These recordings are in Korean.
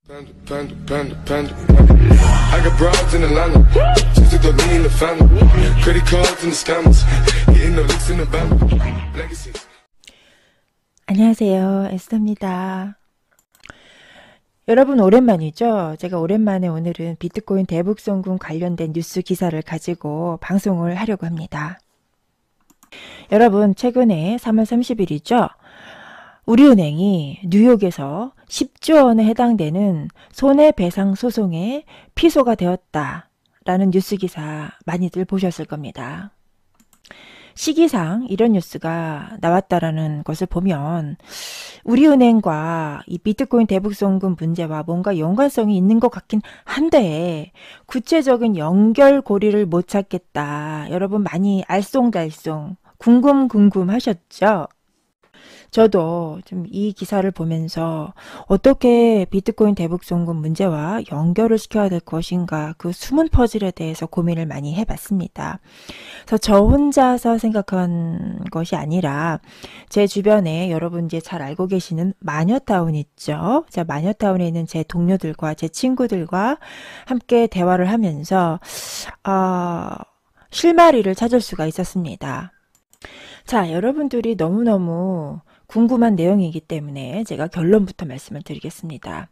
Panda, panda, panda, panda. I got broads in Atlanta. Just to throw me in the family. Credit cards and the scammers. Hitting the licks in the band. Legacies. 안녕하세요, 에스더입니다. 여러분 오랜만이죠? 제가 오랜만에 오늘은 비트코인 대북송금 관련된 뉴스 기사를 가지고 방송을 하려고 합니다. 여러분 최근에 3월 30일이죠? 우리은행이 뉴욕에서 10조 원에 해당되는 손해배상 소송에 피소가 되었다라는 뉴스 기사 많이들 보셨을 겁니다. 시기상 이런 뉴스가 나왔다라는 것을 보면 우리은행과 이 비트코인 대북송금 문제와 뭔가 연관성이 있는 것 같긴 한데 구체적인 연결고리를 못 찾겠다. 여러분 많이 알쏭달쏭 궁금 하셨죠? 저도 좀 이 기사를 보면서 어떻게 비트코인 대북송금 문제와 연결을 시켜야 될 것인가 그 숨은 퍼즐에 대해서 고민을 많이 해봤습니다. 그래서 저 혼자서 생각한 것이 아니라 제 주변에 여러분 이제 잘 알고 계시는 마녀타운 있죠? 자, 마녀타운에 있는 제 동료들과 제 친구들과 함께 대화를 하면서 실마리를 찾을 수가 있었습니다. 자, 여러분들이 너무너무 궁금한 내용이기 때문에 제가 결론부터 말씀을 드리겠습니다.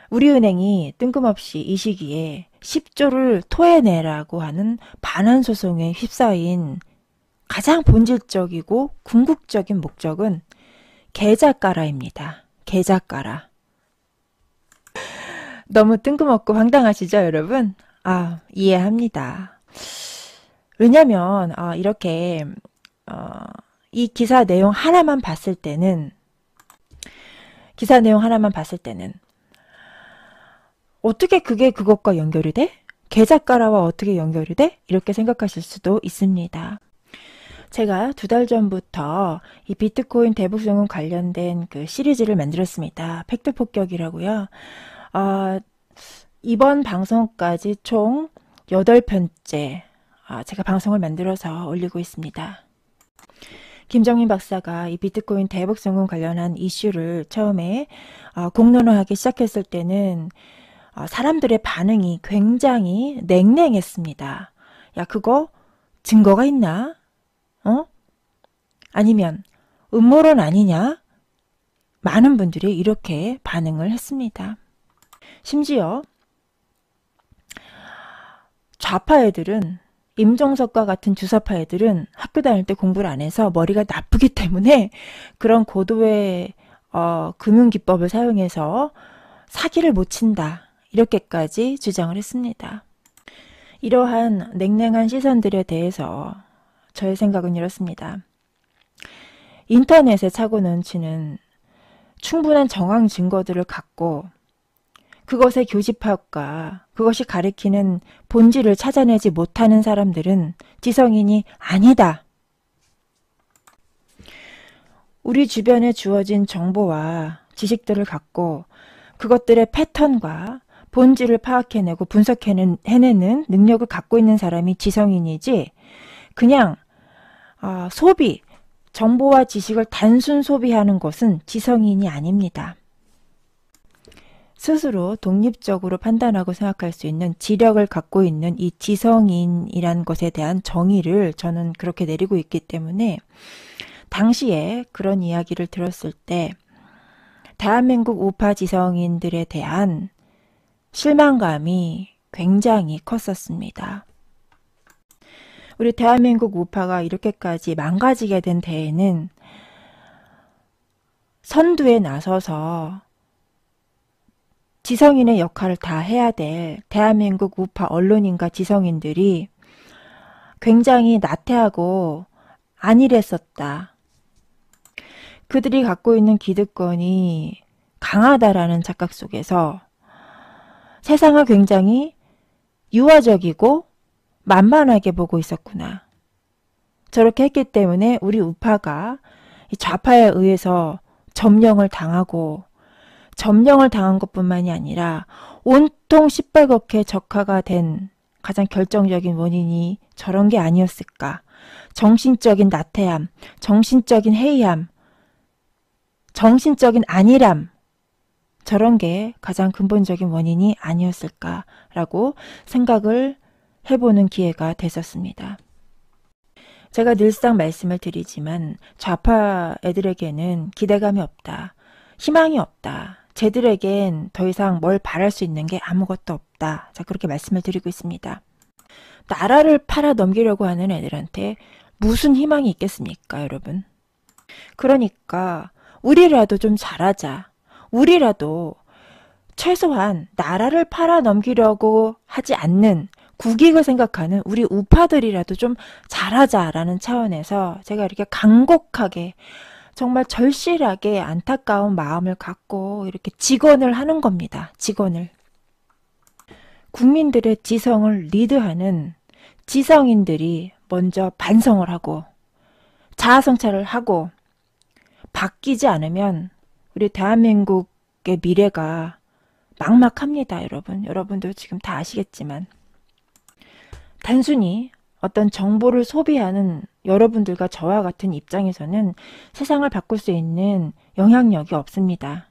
우리은행이 뜬금없이 이 시기에 10조를 토해내라고 하는 반환소송에 휩싸인 가장 본질적이고 궁극적인 목적은 계좌가라입니다. 계좌가라. 너무 뜬금없고 황당하시죠, 여러분? 이해합니다. 왜냐면 이렇게 이 기사 내용 하나만 봤을 때는 어떻게 그게 그것과 연결이 돼? 계좌가라와 어떻게 연결이 돼? 이렇게 생각하실 수도 있습니다. 제가 2달 전부터 이 비트코인 대북송금 관련된 그 시리즈를 만들었습니다. 팩트폭격이라고요. 이번 방송까지 총 8편째 제가 방송을 만들어서 올리고 있습니다. 김정민 박사가 이 비트코인 대북송금 관련한 이슈를 처음에 공론화하기 시작했을 때는 사람들의 반응이 굉장히 냉랭했습니다. 야, 그거 증거가 있나? 아니면 음모론 아니냐? 많은 분들이 이렇게 반응을 했습니다. 심지어 좌파 애들은 임종석과 같은 주사파 애들은 학교 다닐 때 공부를 안 해서 머리가 나쁘기 때문에 그런 고도의 금융기법을 사용해서 사기를 못 친다. 이렇게까지 주장을 했습니다. 이러한 냉랭한 시선들에 대해서 저의 생각은 이렇습니다. 인터넷에 차고 넘치는 충분한 정황 증거들을 갖고 그것의 교집합과 그것이 가리키는 본질을 찾아내지 못하는 사람들은 지성인이 아니다. 우리 주변에 주어진 정보와 지식들을 갖고 그것들의 패턴과 본질을 파악해내고 분석해내는 능력을 갖고 있는 사람이 지성인이지 그냥 정보와 지식을 단순 소비하는 것은 지성인이 아닙니다. 스스로 독립적으로 판단하고 생각할 수 있는 지력을 갖고 있는 이 지성인이란 것에 대한 정의를 저는 그렇게 내리고 있기 때문에 당시에 그런 이야기를 들었을 때 대한민국 우파 지성인들에 대한 실망감이 굉장히 컸었습니다. 우리 대한민국 우파가 이렇게까지 망가지게 된 데에는 선두에 나서서 지성인의 역할을 다 해야 될 대한민국 우파 언론인과 지성인들이 굉장히 나태하고 안일했었다. 그들이 갖고 있는 기득권이 강하다라는 착각 속에서 세상을 굉장히 유화적이고 만만하게 보고 있었구나. 저렇게 했기 때문에 우리 우파가 좌파에 의해서 점령을 당한 것뿐만이 아니라 온통 시뻘겋게 적화가 된 가장 결정적인 원인이 저런 게 아니었을까. 정신적인 나태함, 정신적인 해이함, 정신적인 안일함, 저런 게 가장 근본적인 원인이 아니었을까라고 생각을 해보는 기회가 됐었습니다. 제가 늘상 말씀을 드리지만 좌파 애들에게는 기대감이 없다. 희망이 없다. 쟤들에겐 더 이상 뭘 바랄 수 있는 게 아무것도 없다. 자, 그렇게 말씀을 드리고 있습니다. 나라를 팔아 넘기려고 하는 애들한테 무슨 희망이 있겠습니까, 여러분? 그러니까 우리라도 좀 잘하자. 우리라도 최소한 나라를 팔아 넘기려고 하지 않는 국익을 생각하는 우리 우파들이라도 좀 잘하자라는 차원에서 제가 이렇게 간곡하게 정말 절실하게 안타까운 마음을 갖고 이렇게 직언을 하는 겁니다. 직언을. 국민들의 지성을 리드하는 지성인들이 먼저 반성을 하고 자아성찰을 하고 바뀌지 않으면 우리 대한민국의 미래가 막막합니다, 여러분. 여러분도 지금 다 아시겠지만 단순히 어떤 정보를 소비하는 여러분들과 저와 같은 입장에서는 세상을 바꿀 수 있는 영향력이 없습니다.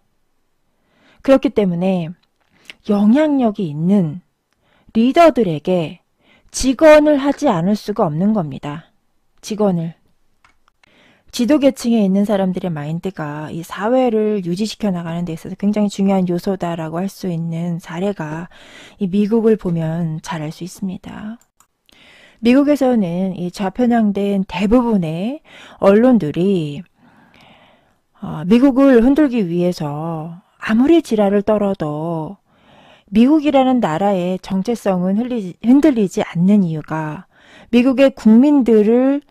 그렇기 때문에 영향력이 있는 리더들에게 직언을 하지 않을 수가 없는 겁니다. 직언을. 지도계층에 있는 사람들의 마인드가 이 사회를 유지시켜 나가는 데 있어서 굉장히 중요한 요소다라고 할 수 있는 사례가 이 미국을 보면 잘 알 수 있습니다. 미국에서는 이 좌편향된 대부분의 언론들이 미국을 흔들기 위해서 아무리 지랄을 떨어도 미국이라는 나라의 정체성은 흔들리지 않는 이유가 미국의 국민들을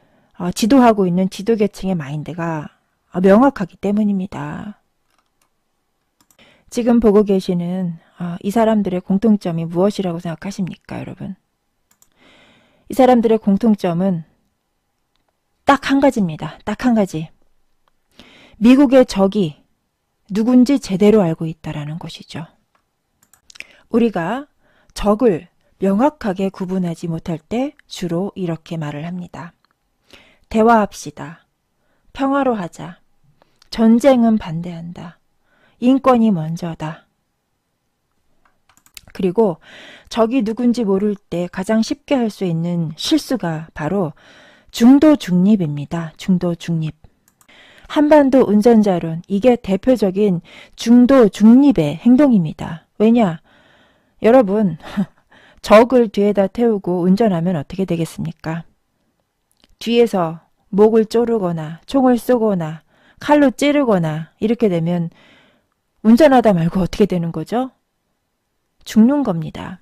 지도하고 있는 지도계층의 마인드가 명확하기 때문입니다. 지금 보고 계시는 이 사람들의 공통점이 무엇이라고 생각하십니까, 여러분? 이 사람들의 공통점은 딱 한 가지입니다. 딱 한 가지. 미국의 적이 누군지 제대로 알고 있다라는 것이죠. 우리가 적을 명확하게 구분하지 못할 때 주로 이렇게 말을 합니다. 대화합시다. 평화로 하자. 전쟁은 반대한다. 인권이 먼저다. 그리고 적이 누군지 모를 때 가장 쉽게 할 수 있는 실수가 바로 중도중립입니다. 중도중립. 한반도 운전자론, 이게 대표적인 중도중립의 행동입니다. 왜냐? 여러분, 적을 뒤에다 태우고 운전하면 어떻게 되겠습니까? 뒤에서 목을 조르거나 총을 쏘거나 칼로 찌르거나 이렇게 되면 운전하다 말고 어떻게 되는 거죠? 죽는 겁니다.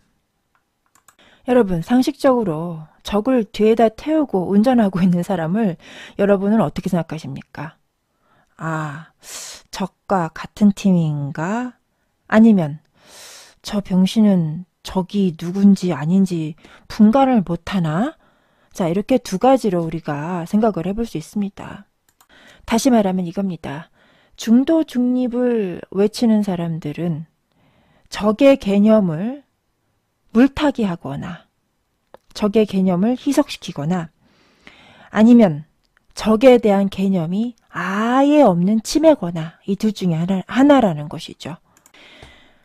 여러분, 상식적으로 적을 뒤에다 태우고 운전하고 있는 사람을 여러분은 어떻게 생각하십니까? 적과 같은 팀인가? 아니면 저 병신은 적이 누군지 아닌지 분간을 못하나? 자, 이렇게 두 가지로 우리가 생각을 해볼 수 있습니다. 다시 말하면 이겁니다. 중도 중립을 외치는 사람들은 적의 개념을 물타기 하거나 적의 개념을 희석시키거나 아니면 적에 대한 개념이 아예 없는 침해거나 이 둘 중에 하나라는 것이죠.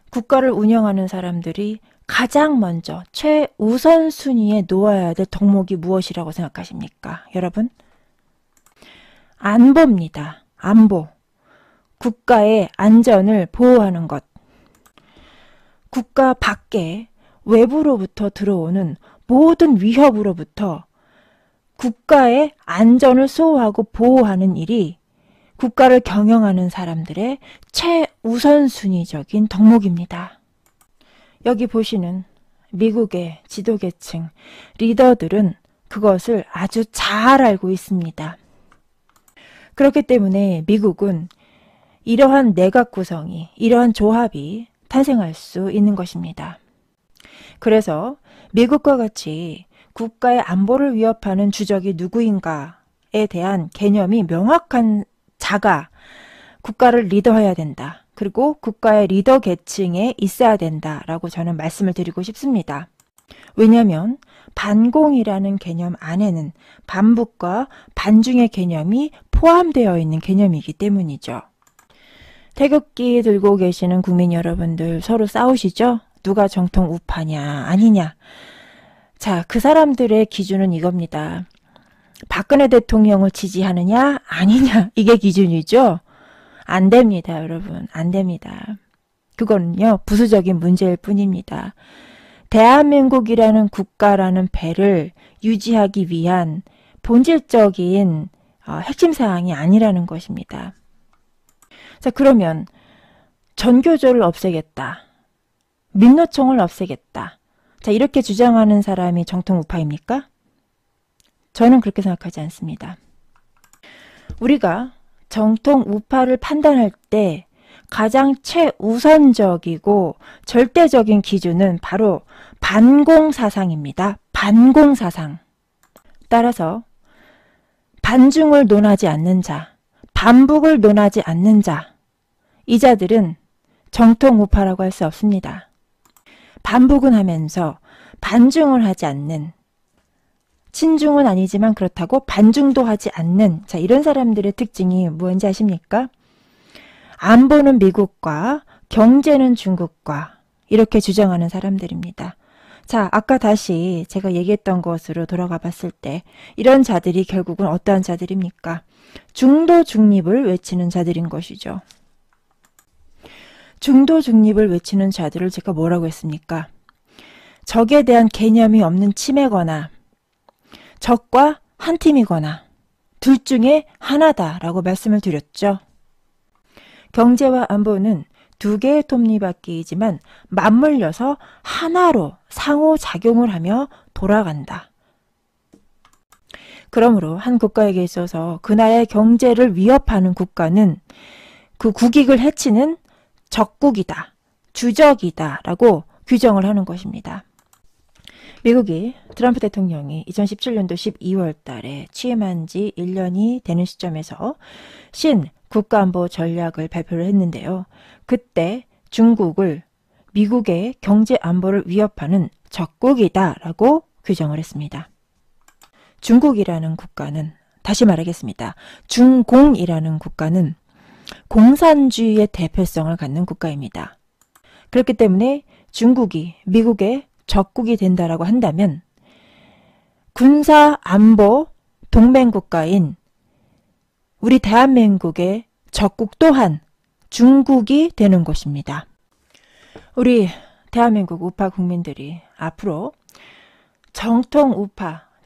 국가를 운영하는 사람들이 가장 먼저 최우선순위에 놓아야 될 덕목이 무엇이라고 생각하십니까? 여러분? 안보입니다. 안보. 국가의 안전을 보호하는 것. 국가 밖에 외부로부터 들어오는 모든 위협으로부터 국가의 안전을 수호하고 보호하는 일이 국가를 경영하는 사람들의 최우선순위적인 덕목입니다. 여기 보시는 미국의 지도계층, 리더들은 그것을 아주 잘 알고 있습니다. 그렇기 때문에 미국은 이러한 내각 구성이, 이러한 조합이 탄생할 수 있는 것입니다. 그래서 미국과 같이 국가의 안보를 위협하는 주적이 누구인가에 대한 개념이 명확한 자가 국가를 리더해야 된다. 그리고 국가의 리더 계층에 있어야 된다라고 저는 말씀을 드리고 싶습니다. 왜냐하면 반공이라는 개념 안에는 반북과 반중의 개념이 포함되어 있는 개념이기 때문이죠. 태극기 들고 계시는 국민 여러분들 서로 싸우시죠? 누가 정통 우파냐 아니냐. 자, 그 사람들의 기준은 이겁니다. 박근혜 대통령을 지지하느냐 아니냐, 이게 기준이죠. 안 됩니다, 여러분. 안 됩니다. 그거는요, 부수적인 문제일 뿐입니다. 대한민국이라는 국가라는 배를 유지하기 위한 본질적인 핵심 사항이 아니라는 것입니다. 자, 그러면 전교조를 없애겠다, 민노총을 없애겠다, 자, 이렇게 주장하는 사람이 정통 우파입니까? 저는 그렇게 생각하지 않습니다. 우리가 정통 우파를 판단할 때 가장 최우선적이고 절대적인 기준은 바로 반공사상입니다. 반공사상. 따라서 반중을 논하지 않는 자, 반북을 논하지 않는 자, 이 자들은 정통 우파라고 할 수 없습니다. 반북은 하면서 반중을 하지 않는, 친중은 아니지만 그렇다고 반중도 하지 않는, 자, 이런 사람들의 특징이 뭔지 아십니까? 안보는 미국과 경제는 중국과 이렇게 주장하는 사람들입니다. 자, 아까 다시 제가 얘기했던 것으로 돌아가 봤을 때 이런 자들이 결국은 어떠한 자들입니까? 중도 중립을 외치는 자들인 것이죠. 중도 중립을 외치는 자들을 제가 뭐라고 했습니까? 적에 대한 개념이 없는 치매거나 적과 한 팀이거나 둘 중에 하나다라고 말씀을 드렸죠. 경제와 안보는 두 개의 톱니바퀴이지만 맞물려서 하나로 상호작용을 하며 돌아간다. 그러므로 한 국가에게 있어서 그 나라의 경제를 위협하는 국가는 그 국익을 해치는 적국이다, 주적이다 라고 규정을 하는 것입니다. 미국이 트럼프 대통령이 2017년도 12월 달에 취임한 지 1년이 되는 시점에서 국가안보 전략을 발표를 했는데요. 그때 중국을 미국의 경제 안보를 위협하는 적국이다 라고 규정을 했습니다. 중국이라는 국가는, 다시 말하겠습니다. 중공이라는 국가는 공산주의의 대표성을 갖는 국가입니다. 그렇기 때문에 중국이 미국의 적국이 된다라고 한다면 군사 안보 동맹국가인 우리 대한민국의 적국 또한 중국이 되는 것입니다. 우리 대한민국 우파 국민들이 앞으로 정통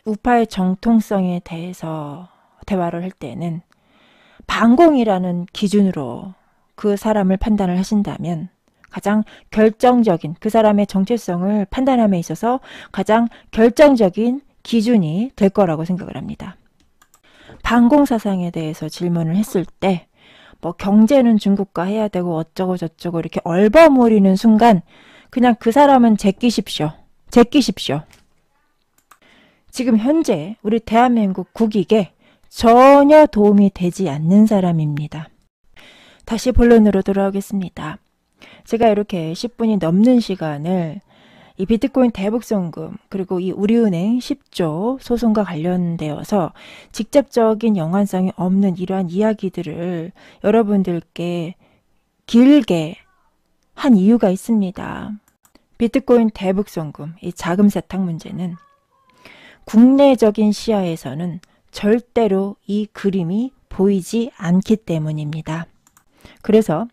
우파의 정통성에 대해서 대화를 할 때는 반공이라는 기준으로 그 사람을 판단을 하신다면 가장 결정적인, 그 사람의 정체성을 판단함에 있어서 가장 결정적인 기준이 될 거라고 생각을 합니다. 반공사상에 대해서 질문을 했을 때 뭐 경제는 중국과 해야 되고 어쩌고 저쩌고 이렇게 얼버무리는 순간 그냥 그 사람은 제끼십시오. 제끼십시오. 지금 현재 우리 대한민국 국익에 전혀 도움이 되지 않는 사람입니다. 다시 본론으로 돌아오겠습니다. 제가 이렇게 10분이 넘는 시간을 이 비트코인 대북송금 그리고 이 우리은행 10조 소송과 관련되어서 직접적인 연관성이 없는 이러한 이야기들을 여러분들께 길게 한 이유가 있습니다. 비트코인 대북송금, 이 자금 세탁 문제는 국내적인 시야에서는 절대로 이 그림이 보이지 않기 때문입니다. 그래서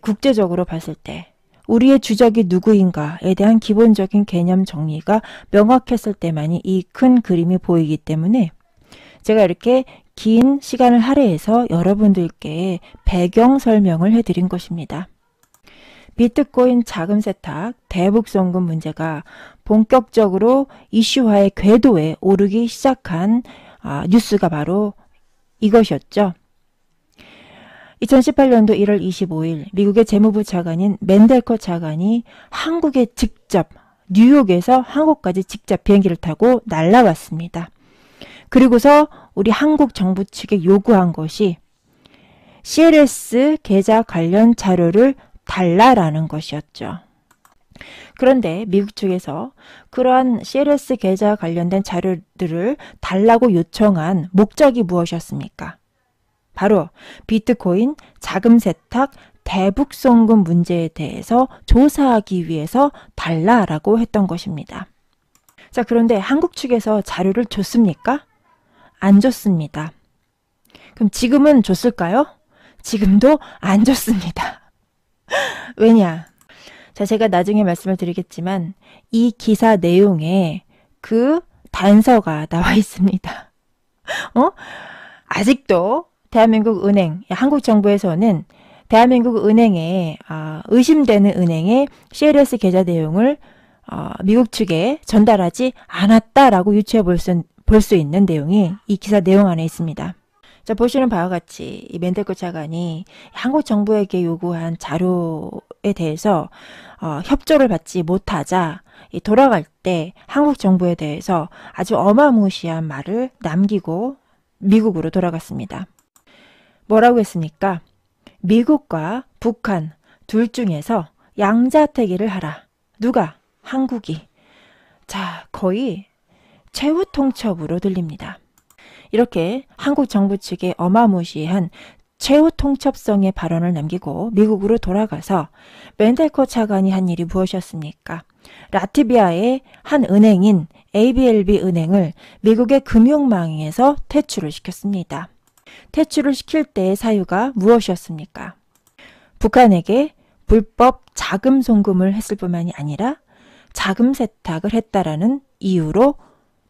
국제적으로 봤을 때 우리의 주적이 누구인가에 대한 기본적인 개념 정리가 명확했을 때만이 이 큰 그림이 보이기 때문에 제가 이렇게 긴 시간을 할애해서 여러분들께 배경 설명을 해드린 것입니다. 비트코인 자금 세탁, 대북송금 문제가 본격적으로 이슈화의 궤도에 오르기 시작한 뉴스가 바로 이것이었죠. 2018년도 1월 25일 미국의 재무부 차관인 맨델커 차관이 한국에 직접, 뉴욕에서 한국까지 직접 비행기를 타고 날아왔습니다. 그리고서 우리 한국 정부 측에 요구한 것이 CLS 계좌 관련 자료를 달라라는 것이었죠. 그런데 미국 측에서 그러한 CLS 계좌 관련된 자료들을 달라고 요청한 목적이 무엇이었습니까? 바로 비트코인 자금 세탁 대북송금 문제에 대해서 조사하기 위해서 달라라고 했던 것입니다. 자, 그런데 한국 측에서 자료를 줬습니까? 안 줬습니다. 그럼 지금은 줬을까요? 지금도 안 줬습니다. 왜냐? 자, 제가 나중에 말씀을 드리겠지만 이 기사 내용에 그 단서가 나와 있습니다. 아직도 대한민국 은행, 한국 정부에서는 대한민국 은행에 의심되는 은행의 CLS 계좌 내용을 미국 측에 전달하지 않았다라고 유추해 볼 수 있는 내용이 이 기사 내용 안에 있습니다. 자, 보시는 바와 같이 이 멘델코 차관이 한국 정부에게 요구한 자료에 대해서 협조를 받지 못하자 돌아갈 때 한국 정부에 대해서 아주 어마무시한 말을 남기고 미국으로 돌아갔습니다. 뭐라고 했습니까? 미국과 북한 둘 중에서 양자택일을 하라. 누가? 한국이. 자, 거의 최후 통첩으로 들립니다. 이렇게 한국 정부 측의 어마무시한 최후 통첩성의 발언을 남기고 미국으로 돌아가서 멘델코 차관이 한 일이 무엇이었습니까? 라트비아의 한 은행인 ABLB 은행을 미국의 금융망에서 퇴출을 시켰습니다. 퇴출을 시킬 때의 사유가 무엇이었습니까? 북한에게 불법 자금 송금을 했을 뿐만이 아니라 자금 세탁을 했다라는 이유로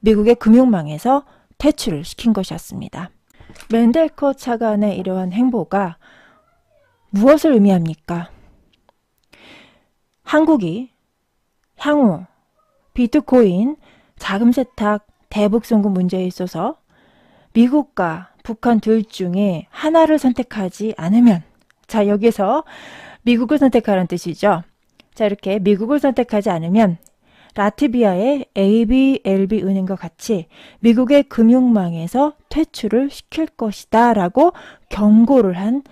미국의 금융망에서 퇴출을 시킨 것이었습니다. 멘델코 차관의 이러한 행보가 무엇을 의미합니까? 한국이 향후 비트코인 자금 세탁 대북 송금 문제에 있어서 미국과 북한 둘 중에 하나를 선택하지 않으면, 자, 여기서 미국을 선택하라는 뜻이죠. 자, 이렇게 미국을 선택하지 않으면 라트비아의 ABLB 은행과 같이 미국의 금융망에서 퇴출을 시킬 것이다 라고 경고를 한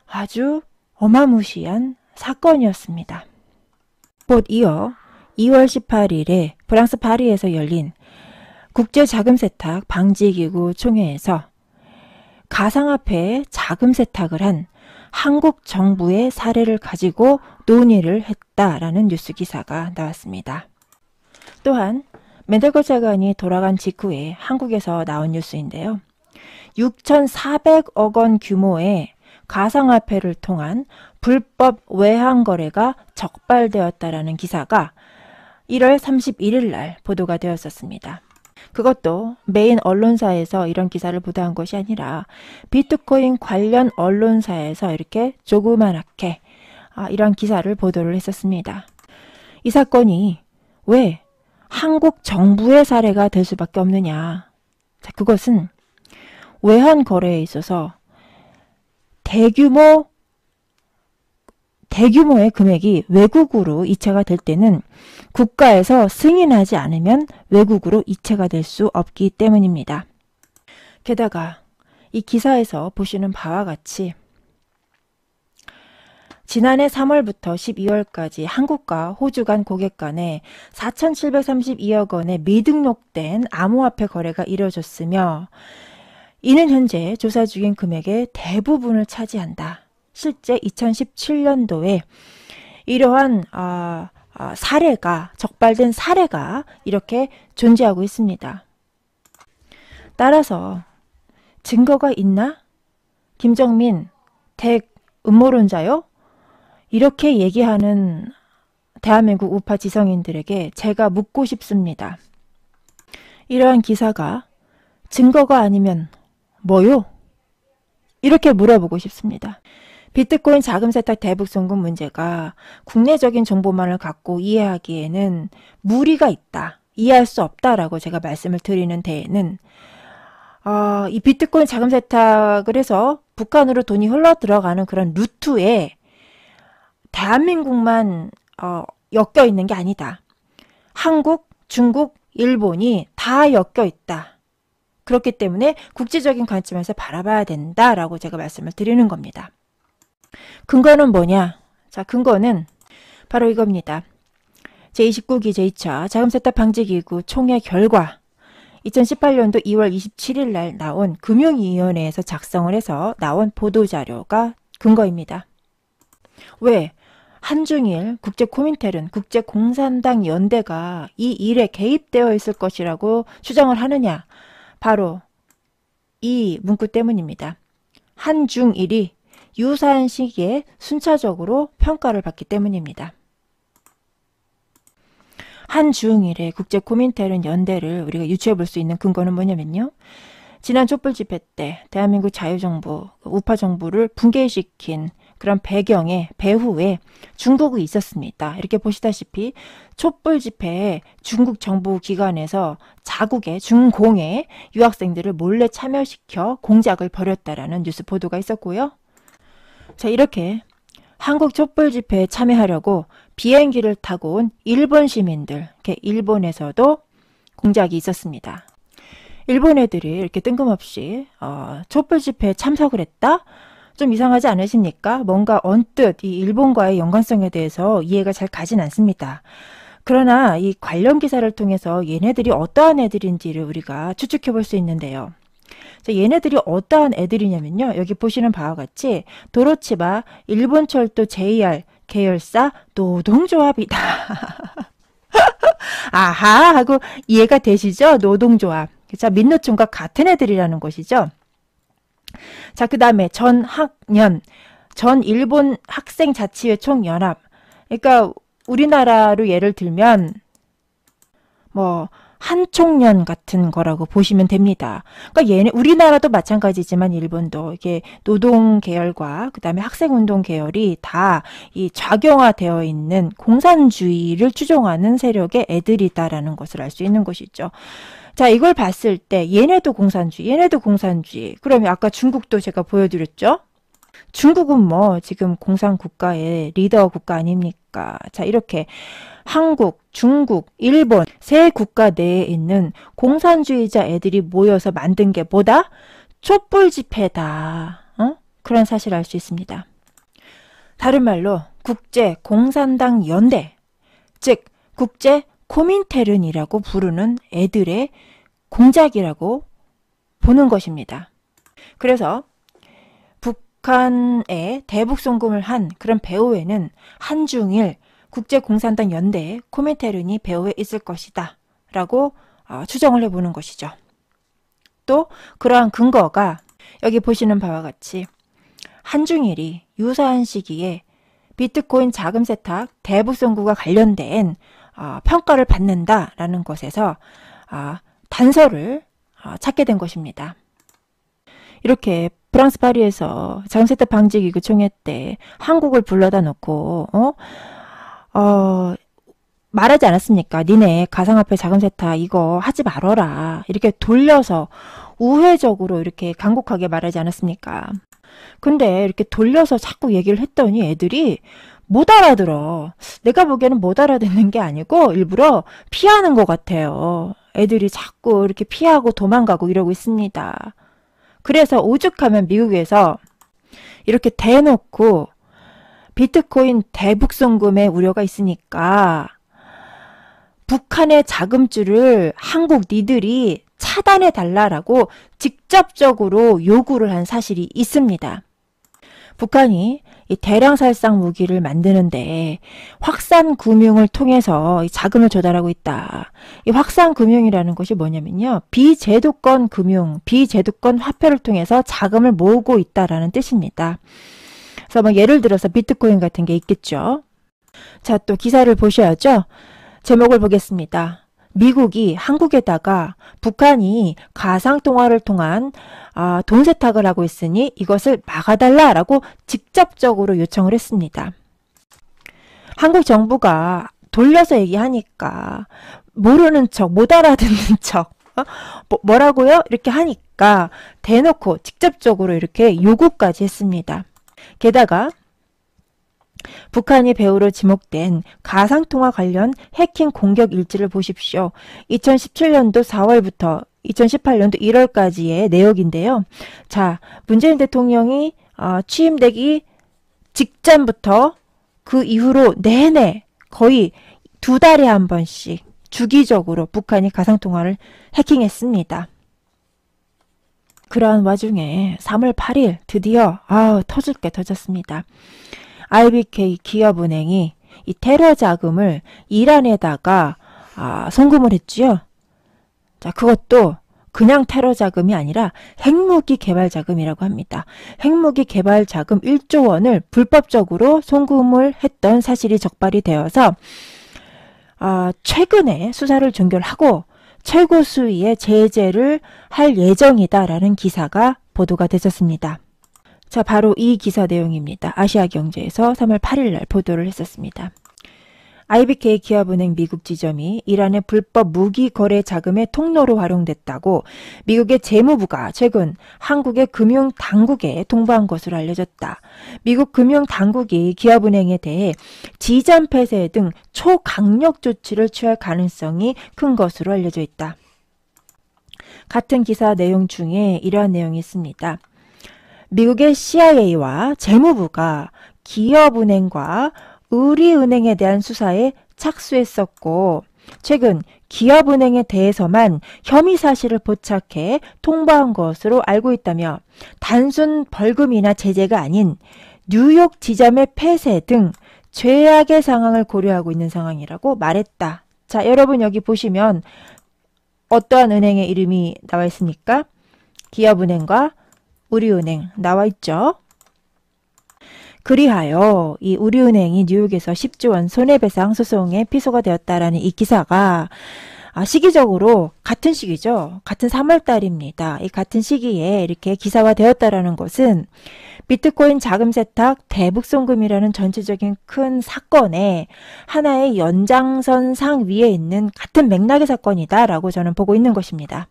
아주 어마무시한 사건이었습니다. 곧 이어 2월 18일에 프랑스 파리에서 열린 국제자금세탁 방지기구 총회에서 가상화폐에 자금 세탁을 한 한국 정부의 사례를 가지고 논의를 했다라는 뉴스 기사가 나왔습니다. 또한 멘델코 차관이 돌아간 직후에 한국에서 나온 뉴스인데요. 6,400억 원 규모의 가상화폐를 통한 불법 외환 거래가 적발되었다라는 기사가 1월 31일 날 보도가 되었었습니다. 그것도 메인 언론사에서 이런 기사를 보도한 것이 아니라 비트코인 관련 언론사에서 이렇게 조그맣게 이런 기사를 보도를 했었습니다. 이 사건이 왜 한국 정부의 사례가 될 수밖에 없느냐? 자, 그것은 외환 거래에 있어서 대규모의 금액이 외국으로 이체가 될 때는 국가에서 승인하지 않으면 외국으로 이체가 될 수 없기 때문입니다. 게다가 이 기사에서 보시는 바와 같이 지난해 3월부터 12월까지 한국과 호주 간 고객 간에 4,732억 원의 미등록된 암호화폐 거래가 이루어졌으며 이는 현재 조사 중인 금액의 대부분을 차지한다. 실제 2017년도에 이러한 사례가 적발된 사례가 이렇게 존재하고 있습니다. 따라서 증거가 있나? 김정민 댁 음모론자요? 이렇게 얘기하는 대한민국 우파 지성인들에게 제가 묻고 싶습니다. 이러한 기사가 증거가 아니면 뭐요? 이렇게 물어보고 싶습니다. 비트코인 자금 세탁 대북 송금 문제가 국내적인 정보만을 갖고 이해하기에는 무리가 있다. 이해할 수 없다라고 제가 말씀을 드리는 데에는 이 비트코인 자금 세탁을 해서 북한으로 돈이 흘러 들어가는 그런 루트에 대한민국만 엮여 있는 게 아니다. 한국, 중국, 일본이 다 엮여 있다. 그렇기 때문에 국제적인 관점에서 바라봐야 된다라고 제가 말씀을 드리는 겁니다. 근거는 뭐냐? 자, 근거는 바로 이겁니다. 제29기 제2차 자금세탁 방지기구 총회 결과 2018년도 2월 27일 날 나온 금융위원회에서 작성을 해서 나온 보도자료가 근거입니다. 왜? 한중일, 국제코민텔은 국제공산당 연대가 이 일에 개입되어 있을 것이라고 추정을 하느냐? 바로 이 문구 때문입니다. 한중일이 유사한 시기에 순차적으로 평가를 받기 때문입니다. 한중일의 국제코민텔은 연대를 우리가 유추해 볼 수 있는 근거는 뭐냐면요. 지난 촛불 집회 때 대한민국 자유정부, 우파 정부를 붕괴시킨 그런 배후에 중국이 있었습니다. 이렇게 보시다시피 촛불 집회에 중국 정부 기관에서 자국의 중공의 유학생들을 몰래 참여시켜 공작을 벌였다라는 뉴스 보도가 있었고요. 자, 이렇게 한국 촛불 집회에 참여하려고 비행기를 타고 온 일본 시민들, 이렇게 일본에서도 공작이 있었습니다. 일본 애들이 이렇게 뜬금없이 촛불 집회에 참석을 했다? 좀 이상하지 않으십니까? 뭔가 언뜻 이 일본과의 연관성에 대해서 이해가 잘 가진 않습니다. 그러나 이 관련 기사를 통해서 얘네들이 어떠한 애들인지를 우리가 추측해 볼 수 있는데요. 얘네들이 어떠한 애들이냐면요. 여기 보시는 바와 같이 도로치바 일본철도 JR 계열사 노동조합이다. 아하 하고 이해가 되시죠? 노동조합. 자, 민노총과 같은 애들이라는 것이죠. 자, 그 다음에 전학년, 전 일본 학생자치회 총연합. 그러니까 우리나라로 예를 들면 뭐 한총련 같은 거라고 보시면 됩니다. 그러니까 얘네 우리나라도 마찬가지지만 일본도 이게 노동 계열과 그 다음에 학생운동 계열이 다 이 작용화되어 있는 공산주의를 추종하는 세력의 애들이다라는 것을 알 수 있는 것이죠. 자, 이걸 봤을 때 얘네도 공산주의, 얘네도 공산주의. 그러면 아까 중국도 제가 보여드렸죠? 중국은 뭐 지금 공산국가의 리더 국가 아닙니까? 자, 이렇게 한국, 중국, 일본 세 국가 내에 있는 공산주의자 애들이 모여서 만든 게 뭐다? 촛불 집회다. 그런 사실을 알 수 있습니다. 다른 말로 국제공산당 연대, 즉 국제코민테른이라고 부르는 애들의 공작이라고 보는 것입니다. 그래서 북한에 대북송금을 한 그런 배후에는 한중일 국제공산당 연대 코민테른이 배후에 있을 것이다 라고 추정을 해보는 것이죠. 또 그러한 근거가 여기 보시는 바와 같이 한중일이 유사한 시기에 비트코인 자금 세탁 대북송금과 관련된 평가를 받는다라는 것에서 단서를 찾게 된 것입니다. 이렇게 프랑스 파리에서 자금 세탁 방지 기구 총회 때 한국을 불러다 놓고 말하지 않았습니까? 니네 가상화폐 자금 세탁 이거 하지 말어라. 이렇게 돌려서 우회적으로 이렇게 간곡하게 말하지 않았습니까? 근데 이렇게 돌려서 자꾸 얘기를 했더니 애들이 못 알아들어. 내가 보기에는 못 알아듣는 게 아니고 일부러 피하는 것 같아요. 애들이 자꾸 이렇게 피하고 도망가고 이러고 있습니다. 그래서 오죽하면 미국에서 이렇게 대놓고 비트코인 대북송금의 우려가 있으니까 북한의 자금줄을 한국 니들이 차단해 달라라고 직접적으로 요구를 한 사실이 있습니다. 북한이 이 대량살상 무기를 만드는데 확산금융을 통해서 자금을 조달하고 있다. 이 확산금융이라는 것이 뭐냐면요. 비제도권 금융, 비제도권 화폐를 통해서 자금을 모으고 있다라는 뜻입니다. 그래서 뭐 예를 들어서 비트코인 같은 게 있겠죠. 자, 또 기사를 보셔야죠. 제목을 보겠습니다. 미국이 한국에다가 북한이 가상통화를 통한 돈 세탁을 하고 있으니 이것을 막아달라라고 직접적으로 요청을 했습니다. 한국 정부가 돌려서 얘기하니까 모르는 척, 못 알아듣는 척, 뭐라고요? 이렇게 하니까 대놓고 직접적으로 이렇게 요구까지 했습니다. 게다가 북한이 배후로 지목된 가상통화 관련 해킹 공격 일지를 보십시오. 2017년도 4월부터 2018년도 1월까지의 내역인데요. 자, 문재인 대통령이 취임되기 직전부터 그 이후로 내내 거의 2달에 한 번씩 주기적으로 북한이 가상통화를 해킹했습니다. 그러한 와중에 3월 8일 드디어 터질 게 터졌습니다. IBK 기업은행이 이 테러 자금을 이란에다가 송금을 했지요. 자, 그것도 그냥 테러 자금이 아니라 핵무기 개발 자금이라고 합니다. 핵무기 개발 자금 1조 원을 불법적으로 송금을 했던 사실이 적발이 되어서 최근에 수사를 종결하고 최고 수위의 제재를 할 예정이다라는 기사가 보도가 됐었습니다. 자, 바로 이 기사 내용입니다. 아시아경제에서 3월 8일 날 보도를 했었습니다. IBK 기업은행 미국 지점이 이란의 불법 무기 거래 자금의 통로로 활용됐다고 미국의 재무부가 최근 한국의 금융당국에 통보한 것으로 알려졌다. 미국 금융당국이 기업은행에 대해 지점 폐쇄 등 초강력 조치를 취할 가능성이 큰 것으로 알려져 있다. 같은 기사 내용 중에 이러한 내용이 있습니다. 미국의 CIA와 재무부가 기업은행과 우리은행에 대한 수사에 착수했었고 최근 기업은행에 대해서만 혐의 사실을 포착해 통보한 것으로 알고 있다며 단순 벌금이나 제재가 아닌 뉴욕 지점의 폐쇄 등 최악의 상황을 고려하고 있는 상황이라고 말했다. 자, 여러분 여기 보시면 어떠한 은행의 이름이 나와 있습니까? 기업은행과 우리은행 나와 있죠. 그리하여 이 우리은행이 뉴욕에서 10조 원 손해배상 소송에 피소가 되었다라는 이 기사가 시기적으로 같은 시기죠. 같은 3월 달입니다. 이 같은 시기에 이렇게 기사화 되었다라는 것은 비트코인 자금 세탁 대북송금이라는 전체적인 큰 사건의 하나의 연장선상 위에 있는 같은 맥락의 사건이다라고 저는 보고 있는 것입니다.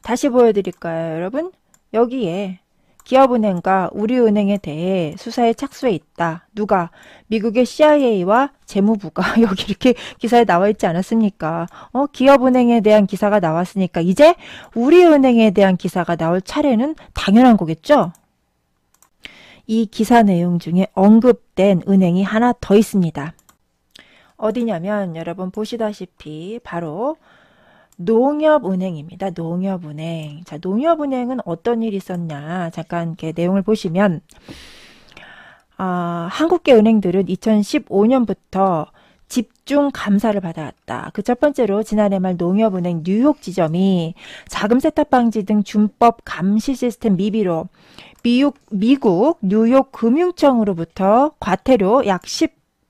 다시 보여드릴까요, 여러분? 여기에 기업은행과 우리은행에 대해 수사에 착수해 있다. 누가? 미국의 CIA와 재무부가 여기 이렇게 기사에 나와 있지 않았습니까? 기업은행에 대한 기사가 나왔으니까 이제 우리은행에 대한 기사가 나올 차례는 당연한 거겠죠? 이 기사 내용 중에 언급된 은행이 하나 더 있습니다. 어디냐면 여러분 보시다시피 바로 농협은행입니다. 농협은행. 자, 농협은행은 어떤 일이 있었냐. 잠깐 이렇게 내용을 보시면 한국계 은행들은 2015년부터 집중 감사를 받아왔다. 그 첫 번째로 지난해 말 농협은행 뉴욕 지점이 자금 세탁 방지 등 준법 감시 시스템 미비로 미국 뉴욕 금융청으로부터 과태료 약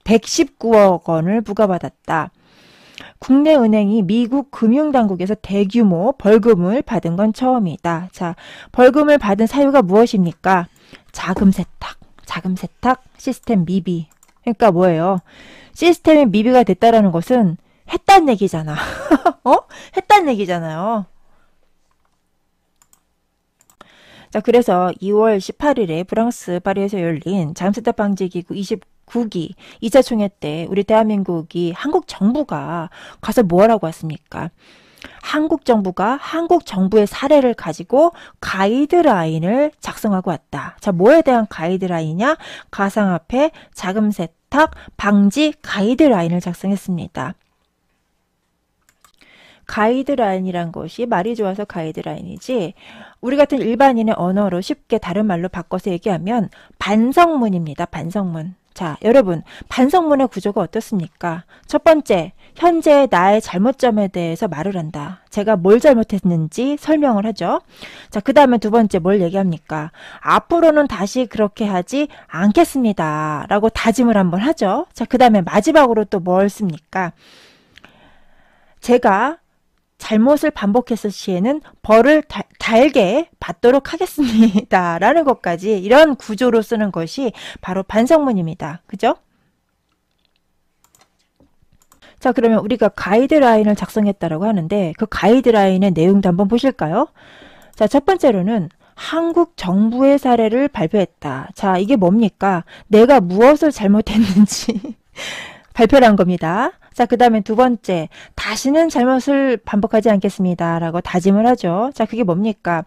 119억 원을 부과받았다. 국내 은행이 미국 금융당국에서 대규모 벌금을 받은 건 처음이다. 자, 벌금을 받은 사유가 무엇입니까? 자금 세탁 시스템 미비. 그러니까 뭐예요? 시스템이 미비가 됐다라는 것은 했다는 얘기잖아. 했다는 얘기잖아요. 자, 그래서 2월 18일에 프랑스 파리에서 열린 자금세탁 방지기구 29기 2차 총회 때 우리 대한민국이 한국 정부가 가서 뭐 하라고 왔습니까? 한국 정부가 한국 정부의 사례를 가지고 가이드라인을 작성하고 왔다. 자, 뭐에 대한 가이드라인이냐? 가상화폐 자금 세탁 방지 가이드라인을 작성했습니다. 가이드라인이란 것이 말이 좋아서 가이드라인이지 우리 같은 일반인의 언어로 쉽게 다른 말로 바꿔서 얘기하면 반성문입니다. 반성문. 자, 여러분 반성문의 구조가 어떻습니까? 첫 번째, 현재 나의 잘못점에 대해서 말을 한다. 제가 뭘 잘못했는지 설명을 하죠. 자, 그 다음에 두 번째 뭘 얘기합니까? 앞으로는 다시 그렇게 하지 않겠습니다. 라고 다짐을 한번 하죠. 자, 그 다음에 마지막으로 또 뭘 씁니까? 제가 잘못을 반복했을 시에는 벌을 달게 받도록 하겠습니다. 라는 것까지 이런 구조로 쓰는 것이 바로 반성문입니다. 그죠? 자, 그러면 우리가 가이드라인을 작성했다라고 하는데 그 가이드라인의 내용도 한번 보실까요? 자, 첫 번째로는 한국 정부의 사례를 발표했다. 자, 이게 뭡니까? 내가 무엇을 잘못했는지 발표를 한 겁니다. 자, 그 다음에 두 번째, 다시는 잘못을 반복하지 않겠습니다. 라고 다짐을 하죠. 자, 그게 뭡니까?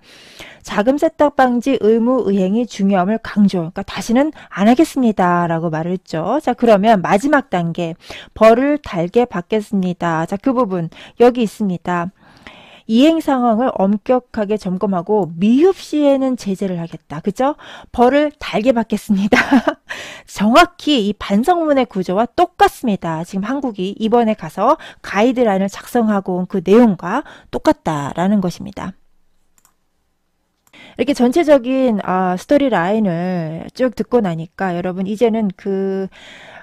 자금 세탁 방지 의무 의행이 중요함을 강조. 그러니까 다시는 안 하겠습니다. 라고 말을 했죠. 자, 그러면 마지막 단계, 벌을 달게 받겠습니다. 자, 그 부분 여기 있습니다. 이행 상황을 엄격하게 점검하고 미흡 시에는 제재를 하겠다. 그죠? 벌을 달게 받겠습니다. 정확히 이 반성문의 구조와 똑같습니다. 지금 한국이 이번에 가서 가이드라인을 작성하고 온 그 내용과 똑같다라는 것입니다. 이렇게 전체적인 스토리 라인을 쭉 듣고 나니까 여러분 이제는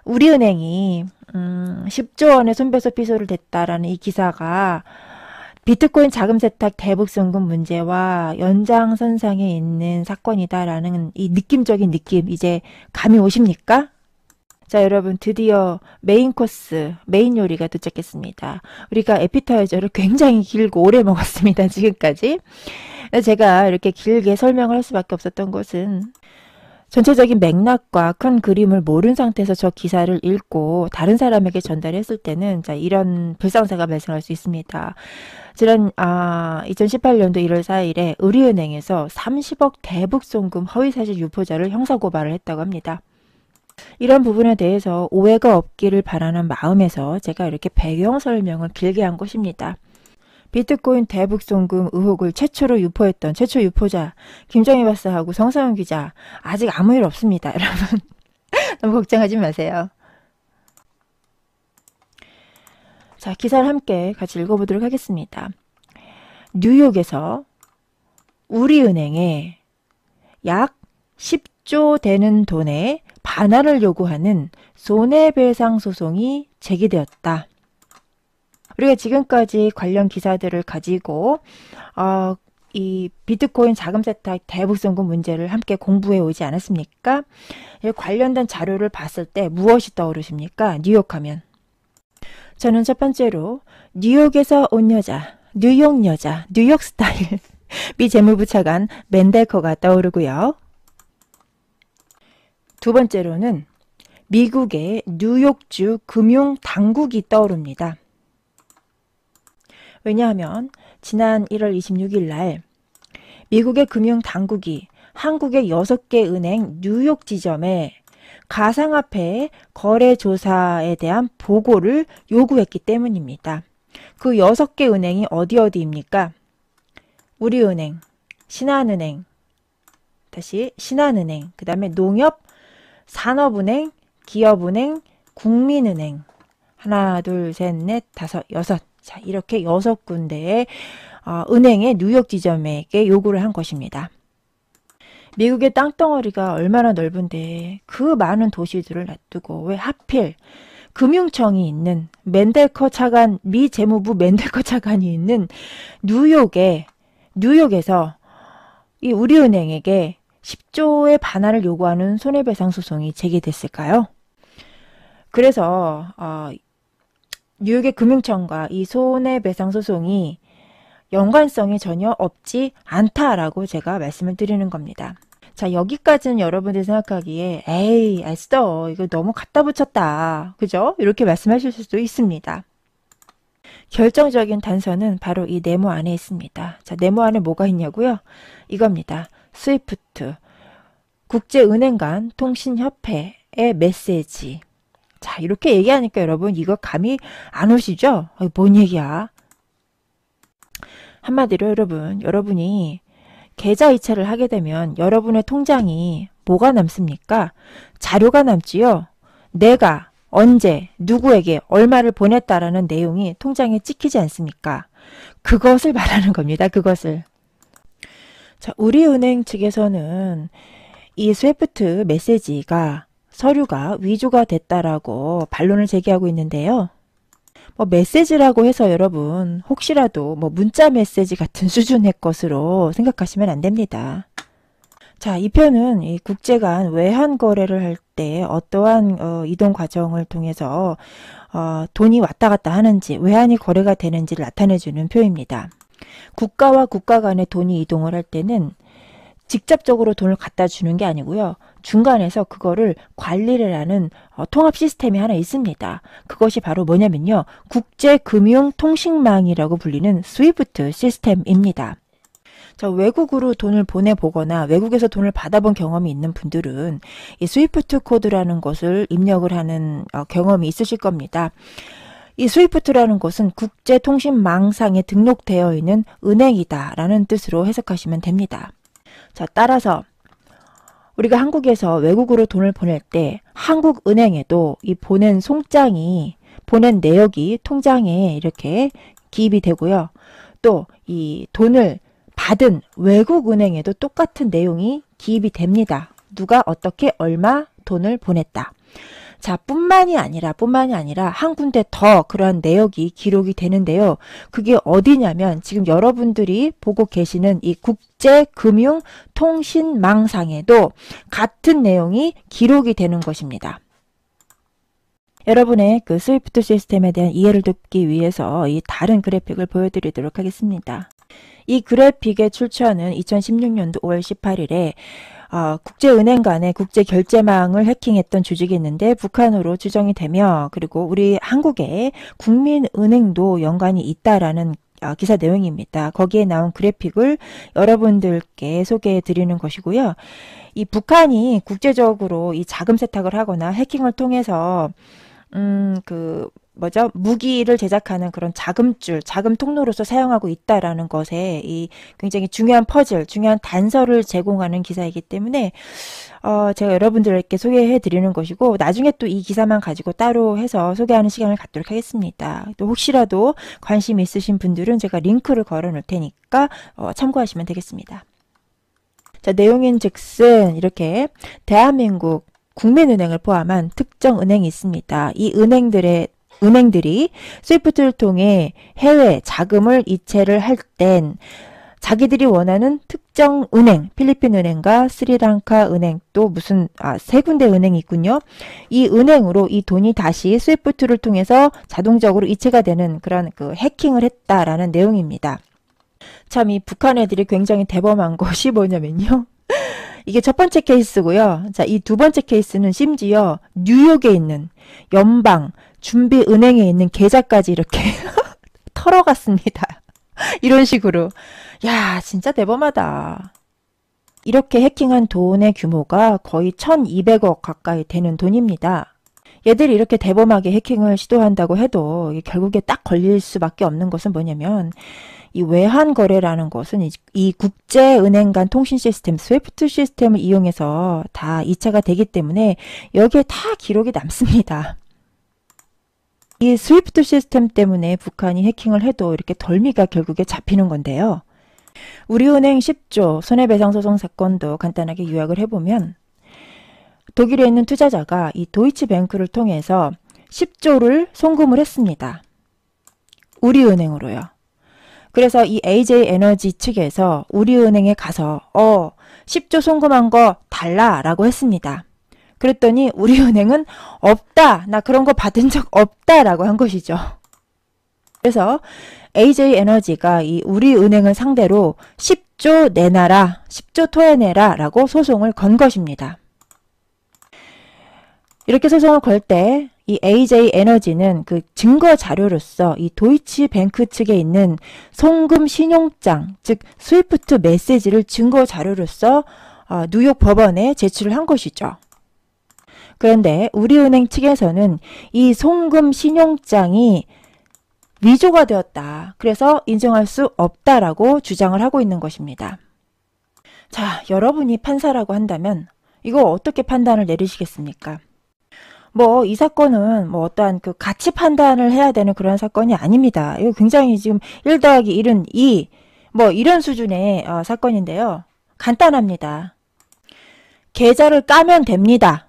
우리은행이 10조 원의 손배소 피소를 댔다라는 이 기사가 비트코인 자금 세탁 대북송금 문제와 연장선상에 있는 사건이다라는 이 느낌적인 느낌 이제 감이 오십니까? 자, 여러분 드디어 메인 코스, 메인 요리가 도착했습니다. 우리가 에피타이저를 굉장히 길고 오래 먹었습니다. 지금까지. 제가 이렇게 길게 설명을 할 수밖에 없었던 것은 전체적인 맥락과 큰 그림을 모른 상태에서 저 기사를 읽고 다른 사람에게 전달했을 때는 자, 이런 불상사가 발생할 수 있습니다. 지난 2018년도 1월 4일에 우리은행에서 30억 대북송금 허위사실 유포자를 형사고발을 했다고 합니다. 이런 부분에 대해서 오해가 없기를 바라는 마음에서 제가 이렇게 배경 설명을 길게 한 것입니다. 비트코인 대북송금 의혹을 최초로 유포했던 최초 유포자 김정희 박사하고 성상훈 기자 아직 아무 일 없습니다. 여러분 너무 걱정하지 마세요. 자, 기사를 함께 같이 읽어보도록 하겠습니다. 뉴욕에서 우리은행에 약 10조 되는 돈의 반환을 요구하는 손해배상 소송이 제기되었다. 우리가 지금까지 관련 기사들을 가지고 이 비트코인 자금 세탁 대북송금 문제를 함께 공부해 오지 않았습니까? 관련된 자료를 봤을 때 무엇이 떠오르십니까? 뉴욕 하면. 저는 첫 번째로 뉴욕에서 온 여자, 뉴욕 여자, 뉴욕 스타일 미 재무부 차관 맨델커가 떠오르고요. 두 번째로는 미국의 뉴욕주 금융당국이 떠오릅니다. 왜냐하면 지난 1월 26일 날 미국의 금융당국이 한국의 6개 은행 뉴욕 지점에 가상화폐 거래 조사에 대한 보고를 요구했기 때문입니다. 그 6개 은행이 어디입니까? 우리은행, 신한은행, 다시 신한은행, 그 다음에 농협, 산업은행, 기업은행, 국민은행, 하나, 둘, 셋, 넷, 다섯, 여섯. 자, 이렇게 6군데의 은행의 뉴욕 지점에게 요구를 한 것입니다. 미국의 땅덩어리가 얼마나 넓은데 그 많은 도시들을 놔두고 왜 하필 금융청이 있는 맨델커 차관, 미 재무부 맨델커 차관이 있는 뉴욕에서 이 우리은행에게 10조의 반환을 요구하는 손해배상 소송이 제기됐을까요? 그래서 뉴욕의 금융청과 이 손해배상 소송이 연관성이 전혀 없지 않다라고 제가 말씀을 드리는 겁니다. 자, 여기까지는 여러분들이 생각하기에 에이, 알았어. 이거 너무 갖다 붙였다. 그죠? 이렇게 말씀하실 수도 있습니다. 결정적인 단서는 바로 이 네모 안에 있습니다. 자, 네모 안에 뭐가 있냐고요? 이겁니다. 스위프트, 국제은행 간 통신협회의 메시지. 자, 이렇게 얘기하니까 여러분 이거 감이 안 오시죠? 뭔 얘기야? 한마디로 여러분이 계좌 이체를 하게 되면 여러분의 통장이 뭐가 남습니까? 자료가 남지요. 내가 언제 누구에게 얼마를 보냈다라는 내용이 통장에 찍히지 않습니까? 그것을 말하는 겁니다. 그것을. 자, 우리은행 측에서는 이 스위프트 메시지가 서류가 위조가 됐다라고 반론을 제기하고 있는데요. 메시지라고 해서 여러분 혹시라도 문자 메시지 같은 수준의 것으로 생각하시면 안 됩니다. 자, 이 표는 이 국제 간 외환 거래를 할 때 어떠한 이동 과정을 통해서 돈이 왔다 갔다 하는지 외환이 거래가 되는지를 나타내주는 표입니다. 국가와 국가 간의 돈이 이동을 할 때는 직접적으로 돈을 갖다 주는 게 아니고요. 중간에서 그거를 관리를 하는 통합 시스템이 하나 있습니다. 그것이 바로 뭐냐면요. 국제금융통신망이라고 불리는 스위프트 시스템입니다. 자, 외국으로 돈을 보내보거나 외국에서 돈을 받아본 경험이 있는 분들은 이 스위프트 코드라는 것을 입력을 하는 경험이 있으실 겁니다. 이 스위프트라는 것은 국제통신망상에 등록되어 있는 은행이다라는 뜻으로 해석하시면 됩니다. 자, 따라서 우리가 한국에서 외국으로 돈을 보낼 때 한국은행에도 이 보낸 송장이, 보낸 내역이 통장에 이렇게 기입이 되고요. 또 이 돈을 받은 외국은행에도 똑같은 내용이 기입이 됩니다. 누가 어떻게 얼마 돈을 보냈다. 자, 뿐만이 아니라 한 군데 더 그러한 내역이 기록이 되는데요. 그게 어디냐면 지금 여러분들이 보고 계시는 이 국제금융통신망상에도 같은 내용이 기록이 되는 것입니다. 여러분의 그 스위프트 시스템에 대한 이해를 돕기 위해서 이 다른 그래픽을 보여드리도록 하겠습니다. 이 그래픽의 출처는 2016년도 5월 18일에 국제은행 간의 국제결제망을 해킹했던 조직이 있는데 북한으로 추정이 되며, 그리고 우리 한국의 국민은행도 연관이 있다라는 기사 내용입니다. 거기에 나온 그래픽을 여러분들께 소개해 드리는 것이고요. 이 북한이 국제적으로 이 자금 세탁을 하거나 해킹을 통해서 무기를 제작하는 그런 자금줄, 자금 통로로서 사용하고 있다라는 것에 이 굉장히 중요한 퍼즐, 중요한 단서를 제공하는 기사이기 때문에 제가 여러분들께 소개해 드리는 것이고, 나중에 또 이 기사만 가지고 따로 해서 소개하는 시간을 갖도록 하겠습니다. 또 혹시라도 관심 있으신 분들은 제가 링크를 걸어 놓을 테니까 참고하시면 되겠습니다. 자, 내용인 즉슨 이렇게 대한민국 국민은행을 포함한 특정 은행이 있습니다. 이 은행들이 스위프트를 통해 해외 자금을 이체를 할 땐 자기들이 원하는 특정 은행, 필리핀 은행과 스리랑카 은행, 또 무슨 세 군데 은행이 있군요. 이 은행으로 이 돈이 다시 스위프트를 통해서 자동적으로 이체가 되는 그런 그 해킹을 했다라는 내용입니다. 참 이 북한 애들이 굉장히 대범한 것이 뭐냐면요. 이게 첫 번째 케이스고요. 자, 이 두 번째 케이스는 심지어 뉴욕에 있는 연방 준비은행에 있는 계좌까지 이렇게 털어갔습니다. 이런 식으로. 야, 진짜 대범하다. 이렇게 해킹한 돈의 규모가 거의 1200억 가까이 되는 돈입니다. 얘들이 이렇게 대범하게 해킹을 시도한다고 해도 결국에 딱 걸릴 수밖에 없는 것은 뭐냐면, 이 외환 거래라는 것은 이 국제은행 간 통신 시스템, 스위프트 시스템을 이용해서 다 이체가 되기 때문에 여기에 다 기록이 남습니다. 이 스위프트 시스템 때문에 북한이 해킹을 해도 이렇게 덜미가 결국에 잡히는 건데요. 우리은행 10조 손해배상소송 사건도 간단하게 요약을 해보면, 독일에 있는 투자자가 이 도이치뱅크를 통해서 10조를 송금을 했습니다. 우리은행으로요. 그래서 이 AJ에너지 측에서 우리은행에 가서 10조 송금한 거 달라라고 했습니다. 그랬더니 우리은행은 없다, 나 그런 거 받은 적 없다라고 한 것이죠. 그래서 AJ에너지가 이 우리은행을 상대로 10조 내놔라, 10조 토해내라 라고 소송을 건 것입니다. 이렇게 소송을 걸 때 이 AJ에너지는 그 증거 자료로서 이 도이치뱅크 측에 있는 송금 신용장, 즉 스위프트 메시지를 증거 자료로서 뉴욕 법원에 제출을 한 것이죠. 그런데 우리은행 측에서는 이 송금 신용장이 위조가 되었다. 그래서 인정할 수 없다라고 주장을 하고 있는 것입니다. 자, 여러분이 판사라고 한다면 이거 어떻게 판단을 내리시겠습니까? 이 사건은 어떠한 그 가치 판단을 해야 되는 그런 사건이 아닙니다. 이거 굉장히 지금 1 더하기 1은 2, 이런 수준의 사건인데요. 간단합니다. 계좌를 까면 됩니다.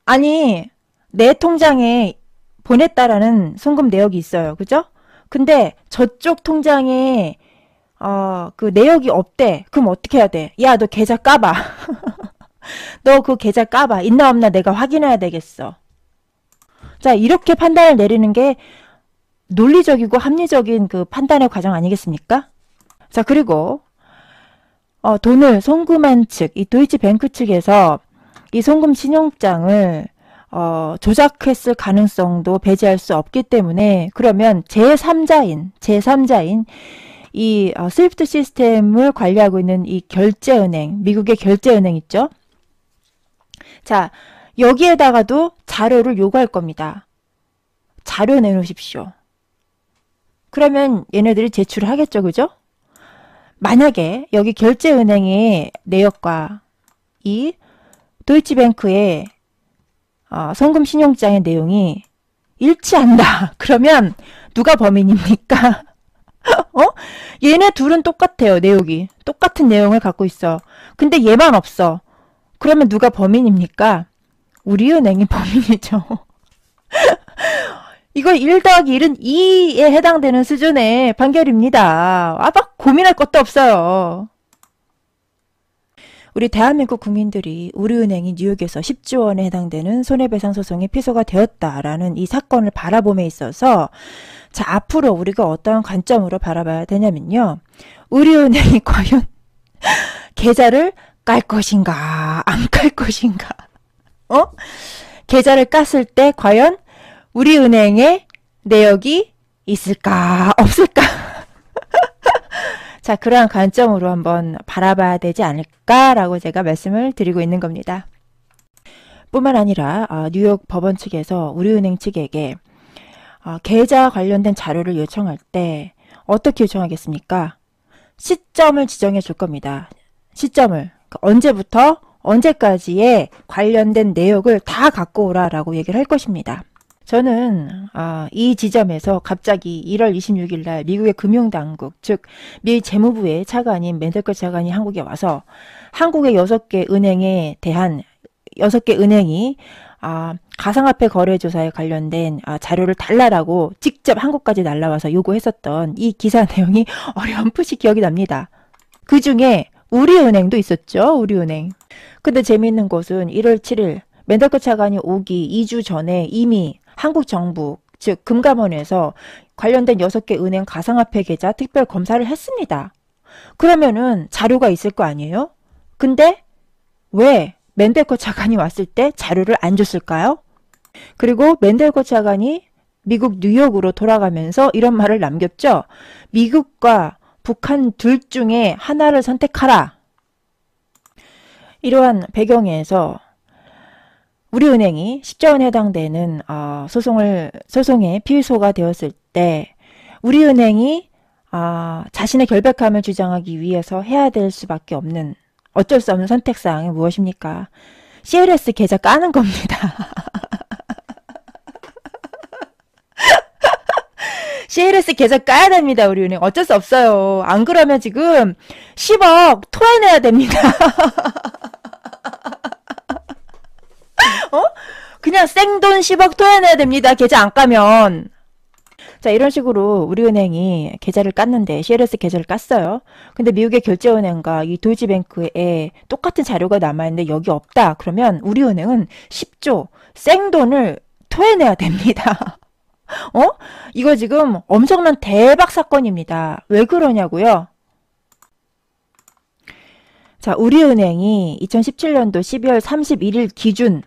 아니, 내 통장에 보냈다라는 송금 내역이 있어요. 그죠? 근데 저쪽 통장에 그 내역이 없대. 그럼 어떻게 해야 돼? 야, 너 계좌 까봐. 너 그 계좌 까봐. 있나 없나 내가 확인해야 되겠어. 자, 이렇게 판단을 내리는 게 논리적이고 합리적인 그 판단의 과정 아니겠습니까? 자, 그리고 돈을 송금한 측, 이 도이치뱅크 측에서 이 송금 신용장을 조작했을 가능성도 배제할 수 없기 때문에, 그러면 제3자인 이 스위프트 시스템을 관리하고 있는 이 결제은행, 미국의 결제은행 있죠? 자, 여기에다가도 자료를 요구할 겁니다. 자료 내놓으십시오. 그러면 얘네들이 제출을 하겠죠. 그죠? 만약에 여기 결제은행의 내역과 이 도이치뱅크의 송금신용장의 내용이 일치한다. 그러면 누가 범인입니까? 얘네 둘은 똑같아요. 내용이. 똑같은 내용을 갖고 있어. 근데 얘만 없어. 그러면 누가 범인입니까? 우리은행이 범인이죠. 이거 1 더하기 1은 2에 해당되는 수준의 판결입니다. 막 고민할 것도 없어요. 우리 대한민국 국민들이 우리은행이 뉴욕에서 10조 원에 해당되는 손해배상 소송에 피소가 되었다라는 이 사건을 바라봄에 있어서 자, 앞으로 우리가 어떠한 관점으로 바라봐야 되냐면요. 우리은행이 과연 계좌를 깔 것인가 안 깔 것인가. 계좌를 깠을 때 과연 우리은행의 내역이 있을까 없을까. 자, 그러한 관점으로 한번 바라봐야 되지 않을까라고 제가 말씀을 드리고 있는 겁니다. 뿐만 아니라 뉴욕 법원 측에서 우리은행 측에게 계좌 관련된 자료를 요청할 때 어떻게 요청하겠습니까? 시점을 지정해 줄 겁니다. 시점을. 그러니까 언제부터 언제까지의 관련된 내역을 다 갖고 오라라고 얘기를 할 것입니다. 저는 이 지점에서 갑자기 1월 26일 날 미국의 금융당국, 즉 미 재무부의 차관인 맨델커 차관이 한국에 와서 한국의 6개 은행에 대한 6개 은행이 가상화폐 거래조사에 관련된 자료를 달라라고 직접 한국까지 날라와서 요구했었던 이 기사 내용이 어렴풋이 기억이 납니다. 그 중에 우리은행도 있었죠. 우리은행. 근데 재미있는 것은 1월 7일 맨델커 차관이 오기 2주 전에 이미 한국 정부, 즉 금감원에서 관련된 6개 은행 가상화폐 계좌 특별 검사를 했습니다. 그러면은 자료가 있을 거 아니에요? 근데 왜 맨델커 차관이 왔을 때 자료를 안 줬을까요? 그리고 맨델커 차관이 미국 뉴욕으로 돌아가면서 이런 말을 남겼죠. 미국과 북한 둘 중에 하나를 선택하라. 이러한 배경에서 우리은행이 10조 원에 해당되는 소송에 피소가 되었을 때 우리은행이 자신의 결백함을 주장하기 위해서 해야 될 수밖에 없는 어쩔 수 없는 선택사항이 무엇입니까? CLS 계좌 까는 겁니다. CLS 계좌 까야 됩니다. 우리은행. 어쩔 수 없어요. 안 그러면 지금 10억 토해내야 됩니다. 그냥 생돈 10억 토해내야 됩니다. 계좌 안 까면. 자, 이런 식으로 우리은행이 계좌를 깠는데 CLS 계좌를 깠어요. 근데 미국의 결제은행과 이 도이치뱅크에 똑같은 자료가 남아있는데 여기 없다. 그러면 우리은행은 10조 생돈을 토해내야 됩니다. 이거 지금 엄청난 대박 사건입니다. 왜 그러냐고요? 자, 우리은행이 2017년도 12월 31일 기준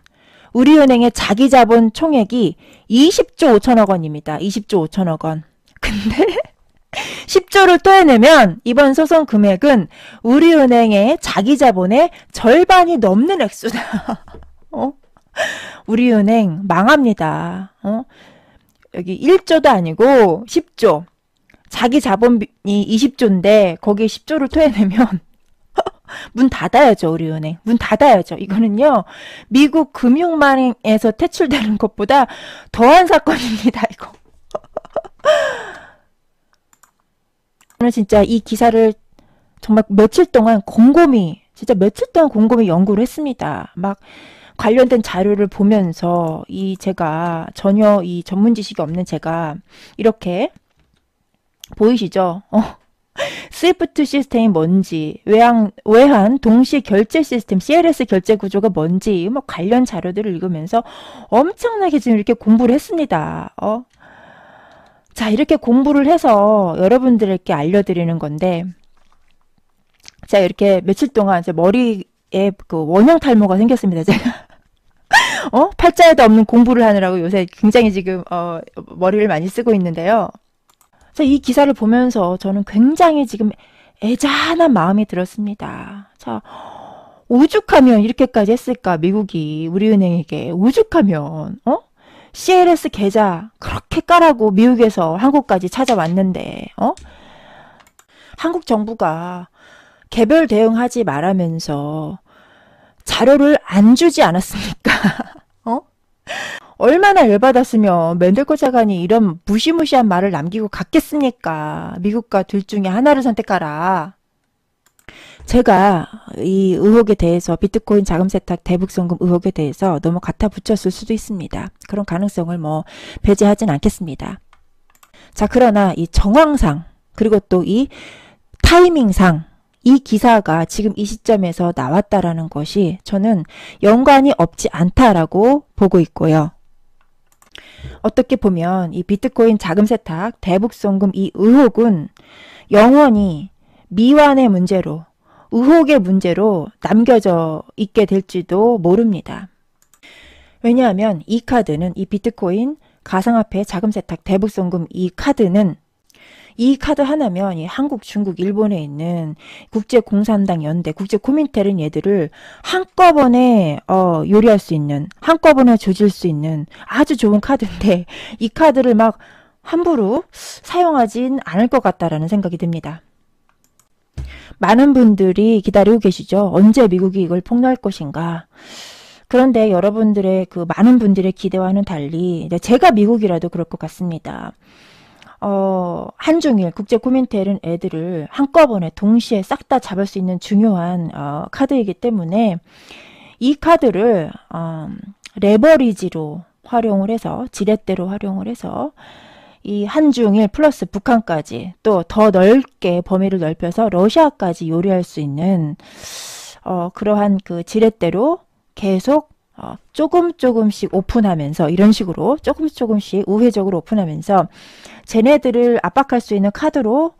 우리은행의 자기자본 총액이 20조 5천억 원입니다. 20조 5천억 원. 근데 10조를 토해내면 이번 소송 금액은 우리은행의 자기자본의 절반이 넘는 액수다. 우리은행 망합니다. 여기 1조도 아니고 10조. 자기자본이 20조인데 거기에 10조를 토해내면 문 닫아야죠. 우리은행. 문 닫아야죠. 이거는요. 미국 금융망에서 퇴출되는 것보다 더한 사건입니다. 이거. 저는 진짜 이 기사를 정말 며칠 동안 곰곰이 연구를 했습니다. 막 관련된 자료를 보면서 제가 전혀 이 전문 지식이 없는 제가 이렇게 보이시죠? 스위프트 시스템이 뭔지, 외환 동시 결제 시스템, CLS 결제 구조가 뭔지, 뭐 관련 자료들을 읽으면서 엄청나게 지금 이렇게 공부를 했습니다. 자, 이렇게 공부를 해서 여러분들에게 알려드리는 건데, 자, 이렇게 며칠 동안 제 머리에 그 원형 탈모가 생겼습니다, 제가. 팔자에도 없는 공부를 하느라고 요새 굉장히 지금, 머리를 많이 쓰고 있는데요. 자, 이 기사를 보면서 저는 굉장히 지금 애잔한 마음이 들었습니다. 자, 오죽하면 이렇게까지 했을까? 미국이 우리은행에게 오죽하면 CLS 계좌 그렇게 까라고 미국에서 한국까지 찾아왔는데 한국 정부가 개별 대응하지 말라면서 자료를 안 주지 않았습니까? 얼마나 열받았으면 맨델코 차관이 이런 무시무시한 말을 남기고 갔겠습니까? 미국과 둘 중에 하나를 선택하라. 제가 이 의혹에 대해서 비트코인 자금 세탁 대북송금 의혹에 대해서 너무 갖다 붙였을 수도 있습니다. 그런 가능성을 뭐 배제하진 않겠습니다. 자, 그러나 이 정황상 그리고 또 이 타이밍상 이 기사가 지금 이 시점에서 나왔다라는 것이 저는 연관이 없지 않다라고 보고 있고요. 어떻게 보면 이 비트코인 자금 세탁 대북송금 이 의혹은 영원히 미완의 문제로 의혹의 문제로 남겨져 있게 될지도 모릅니다. 왜냐하면 이 카드는 이 비트코인 가상화폐 자금 세탁 대북송금 이 카드는 이 카드 하나면 이 한국, 중국, 일본에 있는 국제공산당 연대, 국제코민텔은 얘들을 한꺼번에 요리할 수 있는, 한꺼번에 조질 수 있는 아주 좋은 카드인데 이 카드를 막 함부로 사용하진 않을 것 같다라는 생각이 듭니다. 많은 분들이 기다리고 계시죠. 언제 미국이 이걸 폭로할 것인가. 그런데 여러분들의 그 많은 분들의 기대와는 달리 제가 미국이라도 그럴 것 같습니다. 한중일 국제코민텔은 애들을 한꺼번에 동시에 싹 다 잡을 수 있는 중요한 카드이기 때문에 이 카드를 레버리지로 활용을 해서 지렛대로 활용을 해서 이 한중일 플러스 북한까지 또 더 넓게 범위를 넓혀서 러시아까지 요리할 수 있는 그러한 그 지렛대로 계속 조금씩 오픈하면서 이런 식으로 조금씩 우회적으로 오픈하면서 쟤네들을 압박할 수 있는 카드로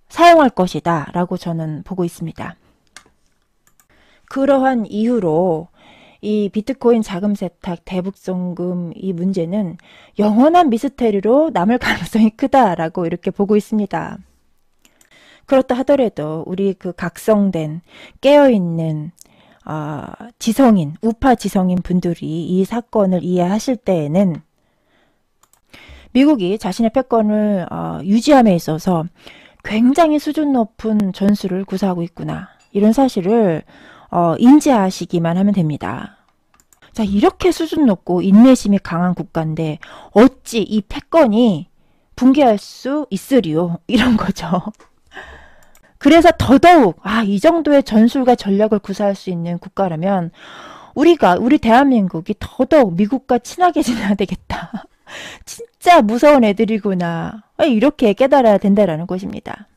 사용할 것이다 라고 저는 보고 있습니다. 그러한 이유로 이 비트코인 자금 세탁 대북송금 이 문제는 영원한 미스테리로 남을 가능성이 크다라고 이렇게 보고 있습니다. 그렇다 하더라도 우리 그 각성된 깨어있는 지성인, 우파 지성인 분들이 이 사건을 이해하실 때에는 미국이 자신의 패권을 유지함에 있어서 굉장히 수준 높은 전술을 구사하고 있구나. 이런 사실을 인지하시기만 하면 됩니다. 자, 이렇게 수준 높고 인내심이 강한 국가인데 어찌 이 패권이 붕괴할 수 있으리요? 이런 거죠. 그래서 더더욱 이 정도의 전술과 전략을 구사할 수 있는 국가라면 우리 대한민국이 더더욱 미국과 친하게 지내야 되겠다. 진짜 무서운 애들이구나. 이렇게 깨달아야 된다라는 것입니다.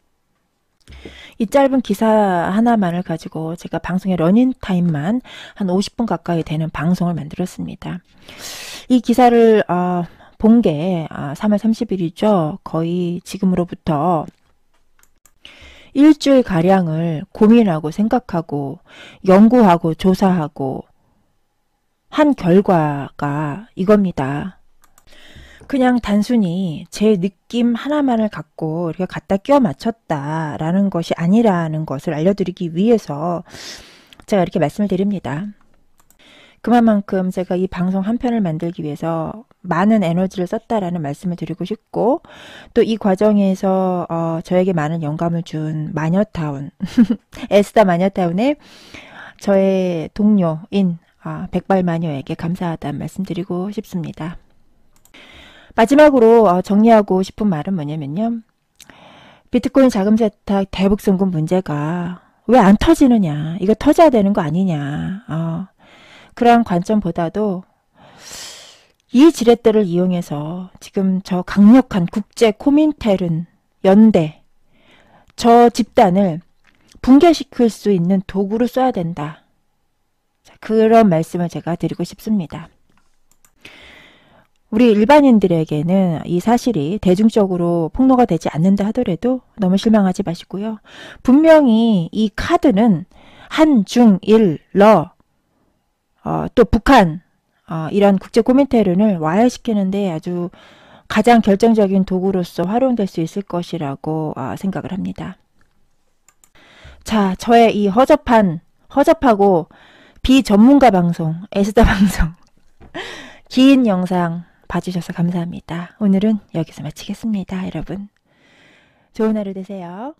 이 짧은 기사 하나만을 가지고 제가 방송의 러닝타임만 한 50분 가까이 되는 방송을 만들었습니다. 이 기사를 본 게 3월 30일이죠. 거의 지금으로부터 일주일가량을 고민하고 생각하고 연구하고 조사하고 한 결과가 이겁니다. 그냥 단순히 제 느낌 하나만을 갖고 이렇게 갖다 끼워 맞췄다라는 것이 아니라는 것을 알려드리기 위해서 제가 이렇게 말씀을 드립니다. 그만큼 제가 이 방송 한 편을 만들기 위해서 많은 에너지를 썼다라는 말씀을 드리고 싶고 또 이 과정에서 저에게 많은 영감을 준 마녀타운 에스다 마녀타운의 저의 동료인 백발마녀에게 감사하다는 말씀드리고 싶습니다. 마지막으로 정리하고 싶은 말은 뭐냐면요. 비트코인 자금 세탁 대북송금 문제가 왜 안 터지느냐. 이거 터져야 되는 거 아니냐. 그러한 관점보다도 이 지렛대를 이용해서 지금 저 강력한 국제 코민텔은 연대 저 집단을 붕괴시킬 수 있는 도구로 써야 된다. 그런 말씀을 제가 드리고 싶습니다. 우리 일반인들에게는 이 사실이 대중적으로 폭로가 되지 않는다 하더라도 너무 실망하지 마시고요. 분명히 이 카드는 한, 중, 일, 러, 또 북한 이런 국제 코민테른을 와해시키는데 아주 가장 결정적인 도구로서 활용될 수 있을 것이라고 생각을 합니다. 자, 저의 이 허접한 허접하고 비전문가 방송, 에스더 방송 긴 영상 봐주셔서 감사합니다. 오늘은 여기서 마치겠습니다. 여러분 좋은 하루 되세요.